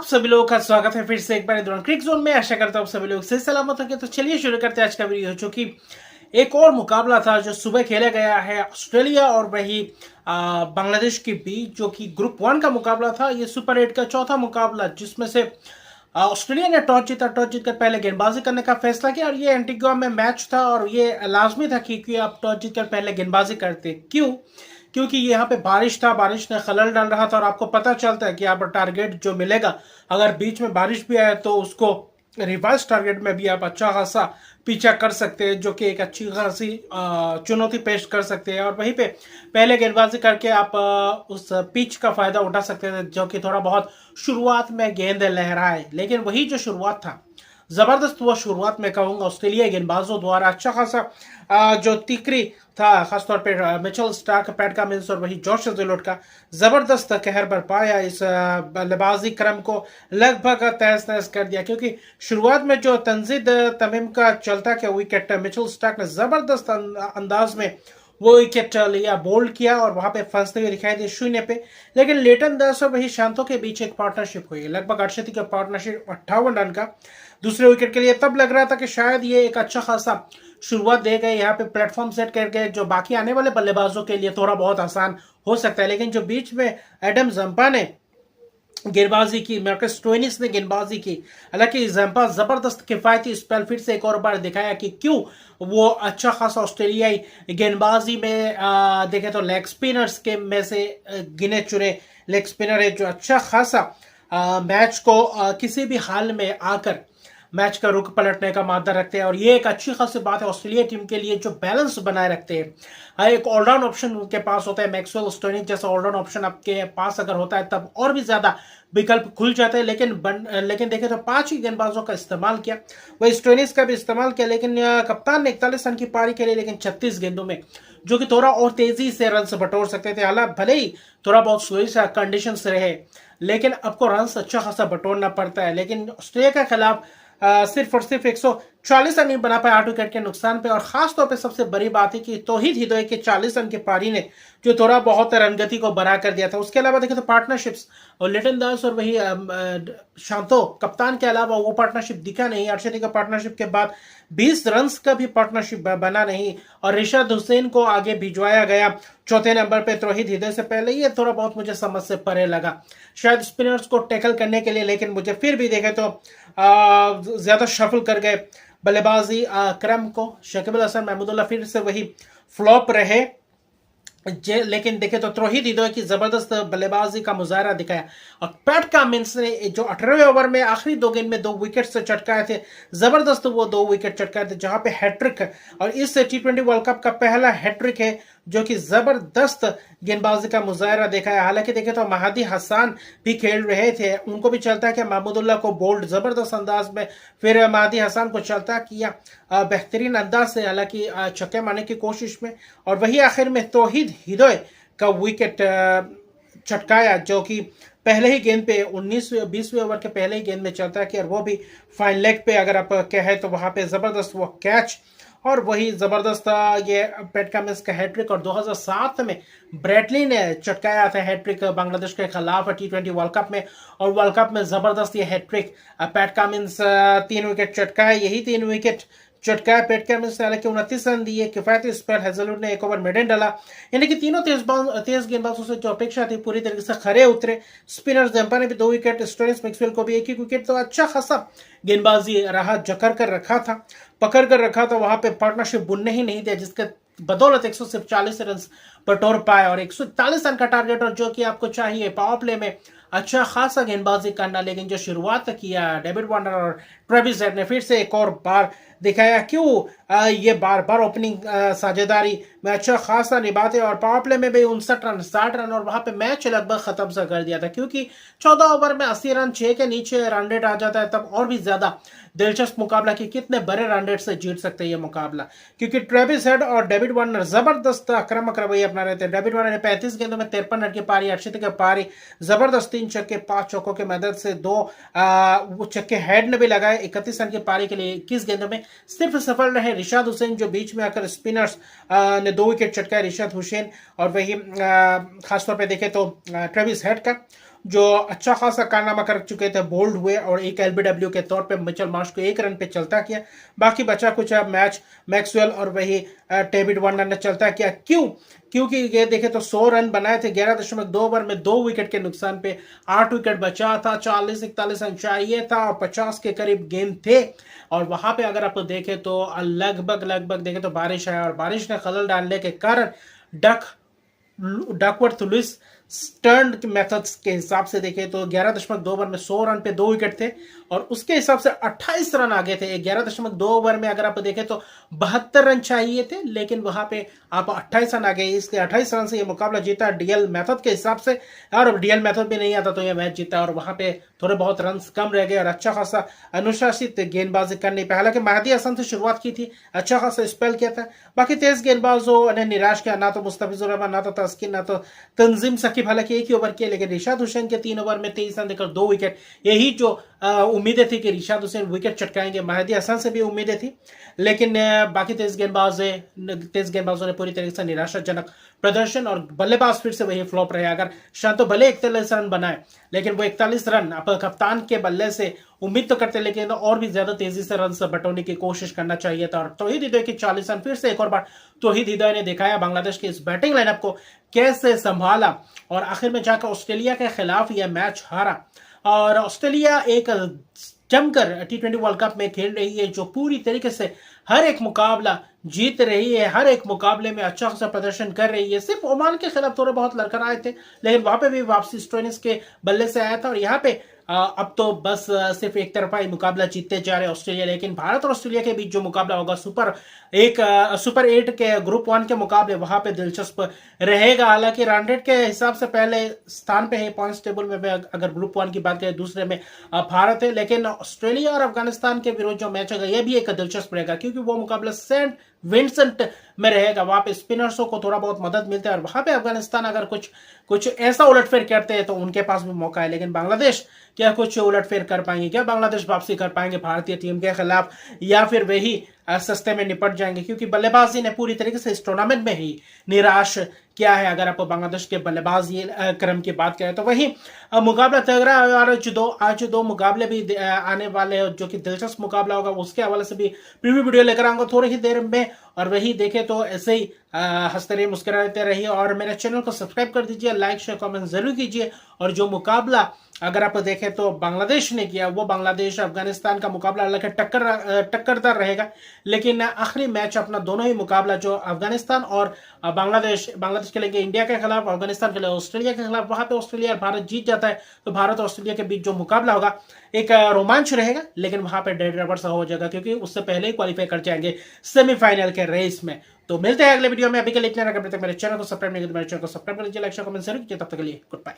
सभी लोगों का स्वागत है फिर से एक बार दौरान क्रिक जोन में। आशा करता हूँ सभी लोग सही सलामत होंगे। तो चलिए शुरू करते हैं आज का वीडियो, जो कि एक और मुकाबला था जो सुबह खेला गया है ऑस्ट्रेलिया और वही बांग्लादेश के बीच, जो कि ग्रुप 1 का मुकाबला था। ये सुपर 8 का चौथा मुकाबला, जिसमें से ऑस्ट्रेलिया ने टॉस जीता। टॉस जीतकर पहले गेंदबाजी करने का फैसला किया और ये एंटीगुआ में मैच था और ये लाजमी था कि आप टॉस जीतकर पहले गेंदबाजी करते। क्यों? क्योंकि यहाँ पे बारिश था, बारिश ने खलल डाल रहा था और आपको पता चलता है कि यहाँ पर टारगेट जो मिलेगा, अगर बीच में बारिश भी आए तो उसको रिवर्स टारगेट में भी आप अच्छा खासा पीछा कर सकते हैं, जो कि एक अच्छी खासी चुनौती पेश कर सकते हैं। और वहीं पे पहले गेंदबाजी करके आप उस पिच का फायदा उठा सकते थे, जो कि थोड़ा बहुत शुरुआत में गेंद लहराए। लेकिन वही जो शुरुआत था, जबरदस्त हुआ शुरुआत में कहूंगा ऑस्ट्रेलियाई गेंदबाजों द्वारा। अच्छा खासा जो तिकरी था, खासतौर पे मिचेल स्टार्क, पैट कमिंस और वही जॉश हेजलवुड का जबरदस्त कहर बरपाया, इस बल्लेबाजी क्रम को लगभग तहस नहस कर दिया। क्योंकि शुरुआत में जो तंजीद तमीम का चलता क्या विकेट, मिचेल स्टार्क ने जबरदस्त अंदाज में वो विकेट लिया, बोल्ड किया और वहां पे फंसते हुए दिखाई दिए शून्य पे। लेकिन लेटन दास और वही शांतों के बीच एक पार्टनरशिप हुई, लगभग 68 का पार्टनरशिप, 58 रन का दूसरे विकेट के लिए। तब लग रहा था कि शायद ये एक अच्छा खासा शुरुआत दे गए, यहाँ पे प्लेटफॉर्म सेट करके जो बाकी आने वाले बल्लेबाजों के लिए थोड़ा बहुत आसान हो सकता है। लेकिन जो बीच में एडम जंपा ने गेंदबाजी की, मार्कस स्टोइनिस ने गेंदबाजी की, हालांकि जंपा जबरदस्त किफायती स्पेल फिर से एक और बार दिखाया कि क्यों वो अच्छा खासा ऑस्ट्रेलियाई गेंदबाजी में देखें तो लेग स्पिनर्स के में से गिने चुने लेग स्पिनर है, जो अच्छा खासा मैच को किसी भी हाल में आकर मैच का रुख पलटने का मादा रखते हैं। और ये एक अच्छी खासी बात है ऑस्ट्रेलिया टीम के लिए, जो बैलेंस बनाए रखते हैं। एक ऑलराउंड ऑप्शन उनके पास होता है, मैक्सवेल स्टोइनिस जैसा ऑलराउंड ऑप्शन आपके पास अगर होता है तब और भी ज्यादा विकल्प खुल जाते हैं। लेकिन देखें तो 5 ही गेंदबाजों का इस्तेमाल किया, वही स्टोइनिस का भी इस्तेमाल किया। लेकिन कप्तान ने 41 रन की पारी के लिए, लेकिन 36 गेंदों में, जो कि थोड़ा और तेजी से रन बटोर सकते थे। हालांकि भले ही थोड़ा बहुत स्लोई सा कंडीशन रहे, लेकिन आपको रन अच्छा खासा बटोरना पड़ता है। लेकिन ऑस्ट्रेलिया के खिलाफ सिर्फ और सिर्फ 140 रन नहीं बना पाए 8 विकेट के नुकसान पे। और खास तौर पे सबसे बड़ी बात है कि तौहीद हिदोय के 40 रन की पारी ने जो थोड़ा बहुत रनगति को बना कर दिया था। उसके अलावा देखें तो पार्टनरशिप्स और लिटन दास और वही शांतो कप्तान के अलावा वो पार्टनरशिप दिखा नहीं। अर्शदी का पार्टनरशिप के बाद 20 रन का भी पार्टनरशिप बना नहीं और रिशाद हुसैन को आगे भिजवाया गया चौथे नंबर पे तौहीद हिदोय से पहले। ये थोड़ा बहुत मुझे समझ से परे लगा, शायद स्पिनर्स को टैकल करने के लिए, लेकिन मुझे फिर भी देखे तो ज्यादा शफल कर गए बल्लेबाजी क्रम को। शकीब अल हसन, महमूदुल्लाह फिर से वही फ्लॉप रहे। लेकिन देखे तो तौहीद हिदोय की जबरदस्त बल्लेबाजी का मुजाहरा दिखाया। और पैट कमिंस ने जो 18वें ओवर में आखिरी 2 गेंद में 2 विकेट से चटकाए थे, जबरदस्त वो 2 विकेट चटकाए थे, जहां पे हैट्रिक है। और इस T20 वर्ल्ड कप का पहला हैट्रिक है, जो कि जबरदस्त गेंदबाजी का मुजाहरा देखा है। हालांकि देखे तो महदी हसन भी खेल रहे थे, उनको भी चलता है कि महमूदुल्लाह को बोल्ड जबरदस्त अंदाज में, फिर महदी हसन को चलता किया बेहतरीन अंदाज से, हालांकि छक्के मारने की कोशिश में। और वही आखिर में तौहीद हिदोय का विकेट चटकाया, जो कि पहले ही गेंद पे 19-20वें ओवर के पहले ही गेंद में चलता है कि, और वो भी फाइन लेग पे अगर आप कहें तो वहां पे जबरदस्त वो कैच। और वही जबरदस्त ये पैट कमिंस का हैट्रिक। और 2007 में ब्रैडली ने चटकाया था हैट्रिक बांग्लादेश के खिलाफ T20 वर्ल्ड कप में, और वर्ल्ड कप में जबरदस्त ये हैट्रिक पैट कमिंस 3 विकेट चटकाए, यही 3 विकेट चटकाया पैट कमिंस ने। हालांकि 29 रन दिए, किफायती स्पेल, हेजलवुड ने 1 ओवर मेडन डाला। यानी कि तीनों तेज गेंदबाजों से जो अपेक्षा थी पूरी तरीके से खरे उतरे। स्पिनर जंपा ने भी 2 विकेट, स्टोइनिस मैक्सवेल को भी 1 विकेट। तो अच्छा खासा गेंदबाजी रहा, जकड़ कर रखा था, पकड़ कर रखा था, वहां पे पार्टनरशिप बुनने ही नहीं दिया, जिसके बदौलत 140 रन बटोर पाए और 141 रन का टारगेट। और जो कि आपको चाहिए पावर प्ले में अच्छा खासा गेंदबाजी करना। लेकिन जो शुरुआत किया डेविड वार्नर और ट्रेविस हेड ने, फिर से एक और बार दिखाया क्यों ये बार बार ओपनिंग साझेदारी में अच्छा खासा निभाते। और पावर प्ले में भी 59 रन, 60 रन, और वहां पे मैच लगभग खत्म सा कर दिया था। क्योंकि 14 ओवर में 80 रन, 6 के नीचे रन रेट आ जाता है, तब और भी ज्यादा दिलचस्प मुकाबला कि कितने बड़े रन रेट से जीत सकते हैं ये मुकाबला। क्योंकि ट्रेविस हेड और डेविड वार्नर जबरदस्त आक्रामक रवैया अपना रहे थे। डेविड वार्नर ने 35 गेंदों में 53 रन की पारी, 68 की पारी, जबरदस्त 3 छक्के 5 चौकों की मदद से 2 छक्के हेड ने भी लगाए। 31 रन की पारी के लिए 21 गेंदों में सिर्फ सफल रहे रिशाद हुसैन, जो बीच में आकर स्पिनर्स ने 2 विकेट चटकाए, रिशाद हुसैन और वही खासतौर पे देखे तो ट्रेविस हेड का। जो अच्छा खासा कारनामा कर चुके थे, बोल्ड हुए और एक एलबीडब्ल्यू के तौर पे मिचेल मार्श को 1 रन पे चलता किया। बाकी बचा कुछ मैच मैक्सवेल और वही डेविड वार्नर ने चलता किया। क्योंकि ये देखे तो 100 रन बनाए थे 11.2 ओवर में, 2 विकेट के नुकसान पे 8 विकेट बचा था, 40-41 रन चाहिए था और 50 के करीब गेंद थे। और वहां पे अगर आप देखें तो लगभग देखें तो बारिश है और बारिश ने खलल डालने के कारण डकवर्थ लुइस स्टर्न मेथड्स के हिसाब से देखें तो 11.2 ओवर में 100 रन पे 2 विकेट थे और उसके हिसाब से 28 रन आगे थे। 11.2 ओवर में अगर आप देखें तो 72 रन चाहिए थे, लेकिन वहां पे आप 28 रन आ गए, इसलिए 28 रन से ये मुकाबला जीता डीएल मेथड के हिसाब से। और डीएल मेथड भी नहीं आता तो ये मैच जीता और वहां पे थोड़े बहुत रन कम रह गए और अच्छा खासा अनुशासित गेंदबाजी करनी पे। हालांकि मेहदी हसन से शुरुआत की थी, अच्छा खासा स्पेल किया था, बाकी तेज गेंदबाजों ने निराश किया, ना तो मुस्तफिजुर रहमान, ना तो तस्किन, ना तो तंजीम सकीब। हालांकि एक ही ओवर किए, लेकिन रिशाद हुसैन के 3 ओवर में 23 रन देकर 2 विकेट। यही जो उम्मीदें थी कि रिशाद हुसैन विकेट चटकाएंगे, मेहदी हसन से भी उम्मीदें थी, लेकिन बाकी तेज गेंदबाजों ने पूरी तरीके से निराशाजनक प्रदर्शन और बल्लेबाज फिर से वही फ्लॉप रहे। अगर शांतो भले 41 रन बनाए, लेकिन वो 41 रन अब कप्तान के बल्ले से उम्मीद तो करते, लेकिन और भी ज्यादा तेजी से रन बटोरने की कोशिश करना चाहिए था। और तौहीद हिदोय की 40 रन फिर से एक और बार तौहीद हिदोय ने दिखाया बांग्लादेश की इस बैटिंग लाइनअप को कैसे संभाला और आखिर में जाकर ऑस्ट्रेलिया के खिलाफ यह मैच हारा। और ऑस्ट्रेलिया एक जमकर T20 वर्ल्ड कप में खेल रही है, जो पूरी तरीके से हर एक मुकाबला जीत रही है, हर एक मुकाबले में अच्छा खासा प्रदर्शन कर रही है। सिर्फ ओमान के खिलाफ थोड़े बहुत लड़खड़ आए थे, लेकिन वहां पे भी वापसी स्टोइनिस के बल्ले से आया था और यहाँ पे अब तो बस सिर्फ एक तरफा ही मुकाबला जीतते जा रहे ऑस्ट्रेलिया। लेकिन भारत और ऑस्ट्रेलिया के बीच जो मुकाबला होगा सुपर 8 के ग्रुप 1 के मुकाबले, वहां पे दिलचस्प रहेगा। हालांकि रन रेट के हिसाब से पहले स्थान पे है पॉइंट्स टेबल में, अगर ग्रुप 1 की बात करें, दूसरे में भारत है। लेकिन ऑस्ट्रेलिया और अफगानिस्तान के विरुद्ध जो मैच होगा, यह भी एक दिलचस्प रहेगा, क्योंकि वो मुकाबला सेंट विंसेंट में रहेगा। वहां पे स्पिनर्सों को थोड़ा बहुत मदद मिलता है और वहां पे अफगानिस्तान अगर कुछ ऐसा उलटफेर करते हैं तो उनके पास भी मौका है। लेकिन बांग्लादेश क्या कुछ उलटफेर कर पाएंगे? क्या बांग्लादेश वापसी कर पाएंगे भारतीय टीम के खिलाफ, या फिर वही सस्ते में निपट जाएंगे? क्योंकि बल्लेबाजी ने पूरी तरीके से इस टूर्नामेंट में ही निराश किया है। अगर आप बांग्लादेश के बल्लेबाजी क्रम की बात करें तो वही मुकाबला तगड़ा है और आज दो मुकाबले भी आने वाले हैं, जो कि दिलचस्प मुकाबला होगा। उसके हवाले से भी प्रीव्यू वीडियो लेकर आऊंगा थोड़ी ही देर में। और वही देखे तो ऐसे ही हंसते रहिए, मुस्कुराते रहिए और मेरे चैनल को सब्सक्राइब कर दीजिए, लाइक शेयर कमेंट जरूर कीजिए। और जो मुकाबला अगर आप देखें तो बांग्लादेश ने किया, वो बांग्लादेश अफगानिस्तान का मुकाबला हालांकि टक्करदार रहेगा, लेकिन आखिरी मैच अपना दोनों ही मुकाबला जो अफगानिस्तान और बांग्लादेश खेलेंगे इंडिया के खिलाफ, अफगानिस्तान के लिए ऑस्ट्रेलिया के खिलाफ। वहां पे ऑस्ट्रेलिया और भारत जीत जाता है तो भारत और ऑस्ट्रेलिया के बीच जो मुकाबला होगा एक रोमांच रहेगा, लेकिन वहां पे डेड रबर सा हो जाएगा, क्योंकि उससे पहले ही क्वालिफाई कर जाएंगे सेमीफाइनल के रेस में। तो मिलते हैं अगले वीडियो में। अभी के लिए इतना, मेरे चैनल को सब्सक्राइब नहीं किया तो मेरे चैनल को सब्सक्राइब कर लीजिए, लाइक शेयर कमेंट जरूर कीजिए। तब तक के लिए गुड बाय।